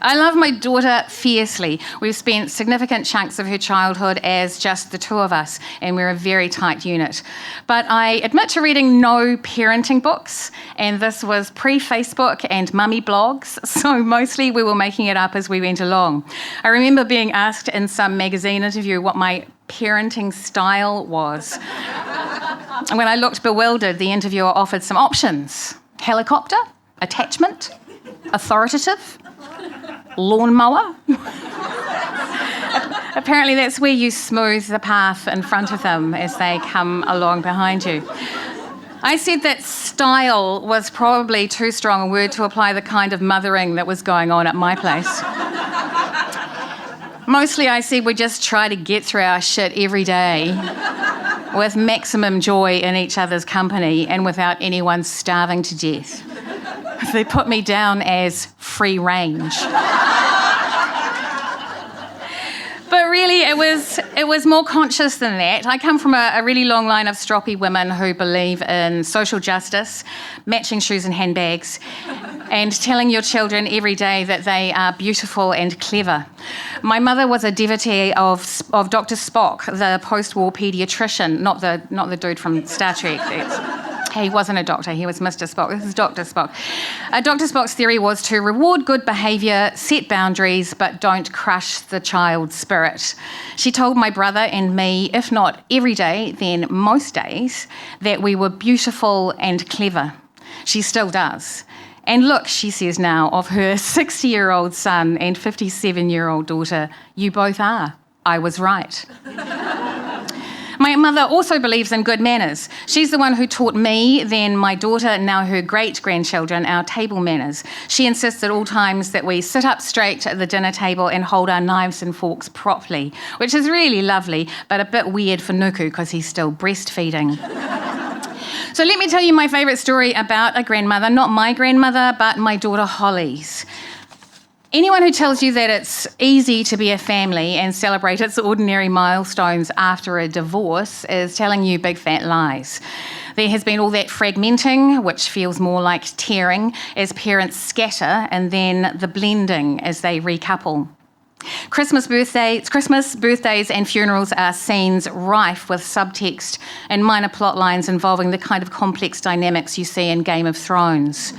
I love my daughter fiercely. We've spent significant chunks of her childhood as just the two of us, and we're a very tight unit. But I admit to reading no parenting books, and this was pre-Facebook and mummy blogs, so mostly we were making it up as we went along. I remember being asked in some magazine interview what my parenting style was. And when I looked bewildered, the interviewer offered some options: helicopter, attachment, authoritative, lawnmower. Apparently that's where you smooth the path in front of them as they come along behind you. I said that style was probably too strong a word to apply the kind of mothering that was going on at my place. Mostly I said we just try to get through our shit every day with maximum joy in each other's company and without anyone starving to death. They put me down as free range. But really, it was more conscious than that. I come from a really long line of stroppy women who believe in social justice, matching shoes and handbags, and telling your children every day that they are beautiful and clever. My mother was a devotee of Dr. Spock, the post-war paediatrician, not the dude from Star Trek. He wasn't a doctor, he was Mr. Spock. This is Dr. Spock. Dr. Spock's theory was to reward good behaviour, set boundaries, but don't crush the child's spirit. She told my brother and me, if not every day, then most days, that we were beautiful and clever. She still does. And look, she says now, of her 60-year-old son and 57-year-old daughter, you both are. I was right. My mother also believes in good manners. She's the one who taught me, then my daughter, and now her great-grandchildren, our table manners. She insists at all times that we sit up straight at the dinner table and hold our knives and forks properly, which is really lovely, but a bit weird for Nuku because he's still breastfeeding. So let me tell you my favourite story about a grandmother, not my grandmother, but my daughter Holly's. Anyone who tells you that it's easy to be a family and celebrate its ordinary milestones after a divorce is telling you big fat lies. There has been all that fragmenting, which feels more like tearing, as parents scatter, and then the blending as they recouple. Christmas, birthdays and funerals are scenes rife with subtext and minor plot lines involving the kind of complex dynamics you see in Game of Thrones.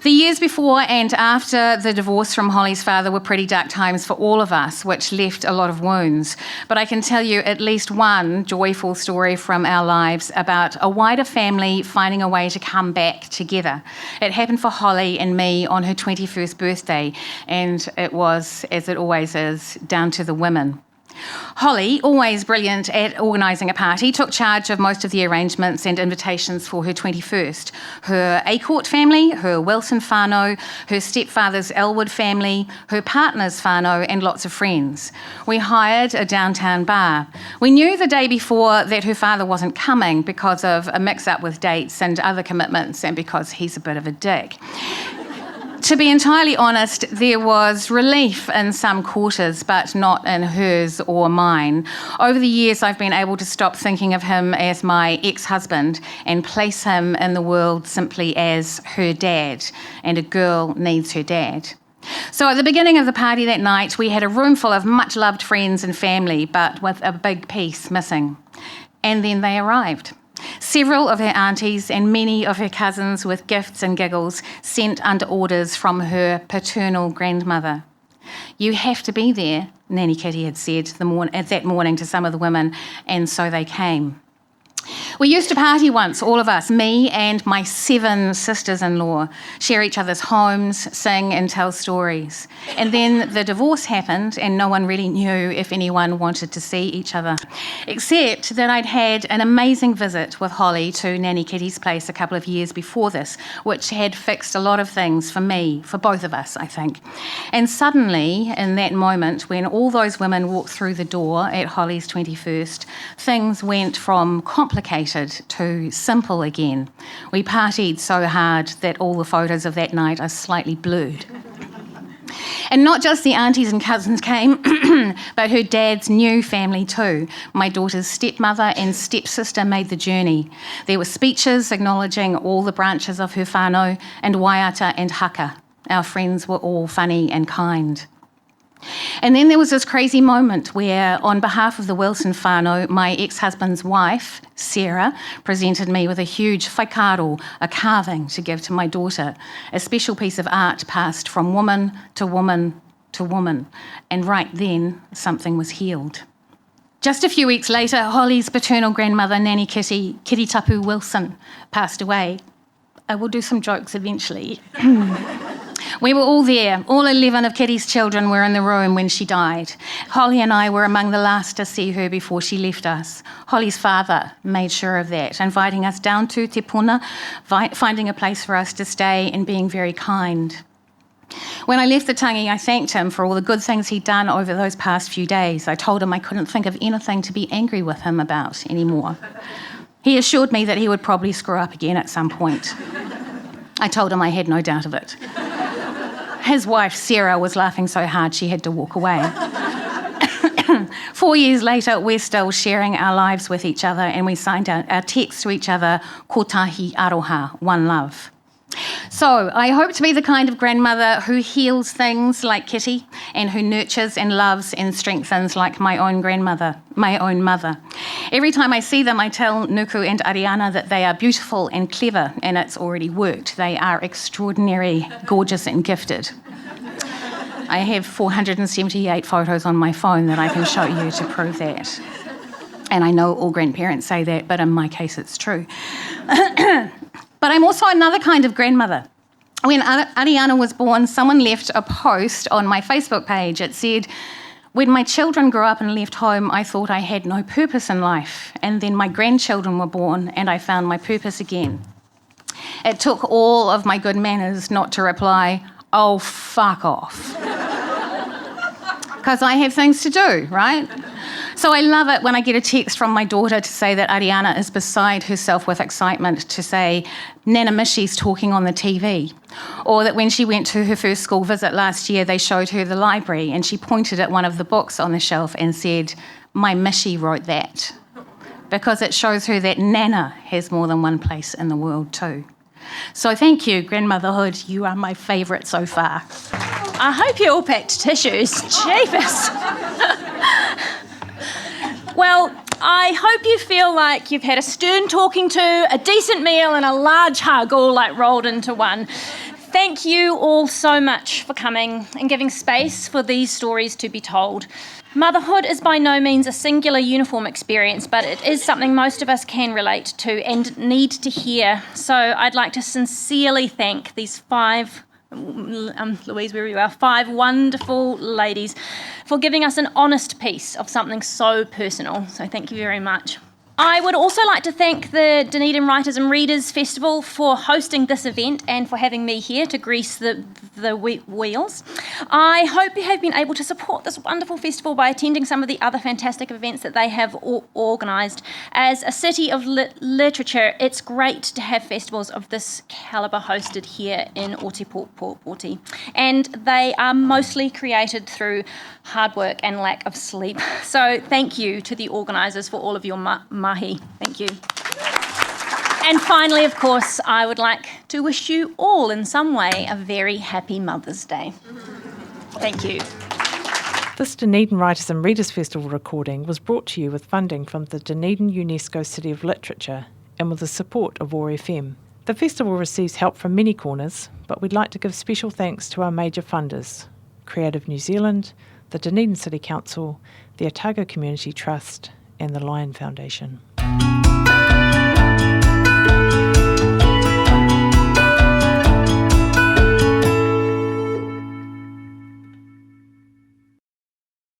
The years before and after the divorce from Holly's father were pretty dark times for all of us, which left a lot of wounds. But I can tell you at least one joyful story from our lives about a wider family finding a way to come back together. It happened for Holly and me on her 21st birthday, and it was, as it always is, down to the women. Holly, always brilliant at organising a party, took charge of most of the arrangements and invitations for her 21st. Her A'Court family, her Wilson whānau, her stepfather's Elwood family, her partner's whānau, and lots of friends. We hired a downtown bar. We knew the day before that her father wasn't coming because of a mix-up with dates and other commitments, and because he's a bit of a dick. To be entirely honest, there was relief in some quarters, but not in hers or mine. Over the years, I've been able to stop thinking of him as my ex-husband and place him in the world simply as her dad, and a girl needs her dad. So at the beginning of the party that night, we had a room full of much-loved friends and family, but with a big piece missing. And then they arrived. Several of her aunties and many of her cousins with gifts and giggles sent under orders from her paternal grandmother. "You have to be there," Nanny Kitty had said that morning to some of the women, and so they came. We used to party once, all of us, me and my 7 sisters-in-law, share each other's homes, sing and tell stories. And then the divorce happened and no one really knew if anyone wanted to see each other. Except that I'd had an amazing visit with Holly to Nanny Kitty's place a couple of years before this, which had fixed a lot of things for me, for both of us, I think. And suddenly, in that moment, when all those women walked through the door at Holly's 21st, things went from complicated to simple again. We partied so hard that all the photos of that night are slightly blurred. And not just the aunties and cousins came, but her dad's new family too. My daughter's stepmother and stepsister made the journey. There were speeches acknowledging all the branches of her whānau, and waiata and haka. Our friends were all funny and kind. And then there was this crazy moment where, on behalf of the Wilson whānau, my ex-husband's wife, Sarah, presented me with a huge whaikaro, a carving to give to my daughter, a special piece of art passed from woman to woman to woman. And right then, something was healed. Just a few weeks later, Holly's paternal grandmother, Nanny Kitty, Kitty Tapu Wilson, passed away. I will do some jokes eventually. We were all there. All 11 of Kitty's children were in the room when she died. Holly and I were among the last to see her before she left us. Holly's father made sure of that, inviting us down to Te Puna, finding a place for us to stay and being very kind. When I left the tangi, I thanked him for all the good things he'd done over those past few days. I told him I couldn't think of anything to be angry with him about anymore. He assured me that he would probably screw up again at some point. I told him I had no doubt of it. His wife, Sarah, was laughing so hard she had to walk away. 4 years later, we're still sharing our lives with each other, and we signed our text to each other, Kotahi Aroha, one love. So I hope to be the kind of grandmother who heals things like Kitty, and who nurtures and loves and strengthens like my own mother. Every time I see them, I tell Nuku and Ariana that they are beautiful and clever, and it's already worked. They are extraordinary, gorgeous and gifted. I have 478 photos on my phone that I can show you to prove that. And I know all grandparents say that, but in my case it's true. But I'm also another kind of grandmother. When Ariana was born, someone left a post on my Facebook page. It said, "When my children grew up and left home, I thought I had no purpose in life. And then my grandchildren were born and I found my purpose again." It took all of my good manners not to reply, "Oh, fuck off." Because I have things to do, right? So I love it when I get a text from my daughter to say that Ariana is beside herself with excitement, to say, "Nana Mishy's talking on the TV." Or that when she went to her first school visit last year, they showed her the library and she pointed at one of the books on the shelf and said, "My Mishy wrote that." Because it shows her that Nana has more than one place in the world too. So thank you, Grandmotherhood. You are my favourite so far. I hope you all packed tissues. Jeepers. Well, I hope you feel like you've had a stern talking to, a decent meal and a large hug all like rolled into one. Thank you all so much for coming and giving space for these stories to be told. Motherhood is by no means a singular uniform experience, but it is something most of us can relate to and need to hear. So I'd like to sincerely thank these five, Louise, where you are, 5 wonderful ladies for giving us an honest piece of something so personal. So thank you very much. I would also like to thank the Dunedin Writers and Readers Festival for hosting this event and for having me here to grease the wheels. I hope you have been able to support this wonderful festival by attending some of the other fantastic events that they have organised. As a city of literature, it's great to have festivals of this calibre hosted here in Ōtepoti. And they are mostly created through hard work and lack of sleep. So thank you to the organisers for all of your mahi. Thank you. And finally, of course, I would like to wish you all in some way a very happy Mother's Day. Thank you. This Dunedin Writers and Readers Festival recording was brought to you with funding from the Dunedin UNESCO City of Literature and with the support of OAR FM. The festival receives help from many corners, but we'd like to give special thanks to our major funders: Creative New Zealand, the Dunedin City Council, the Otago Community Trust and the Lion Foundation.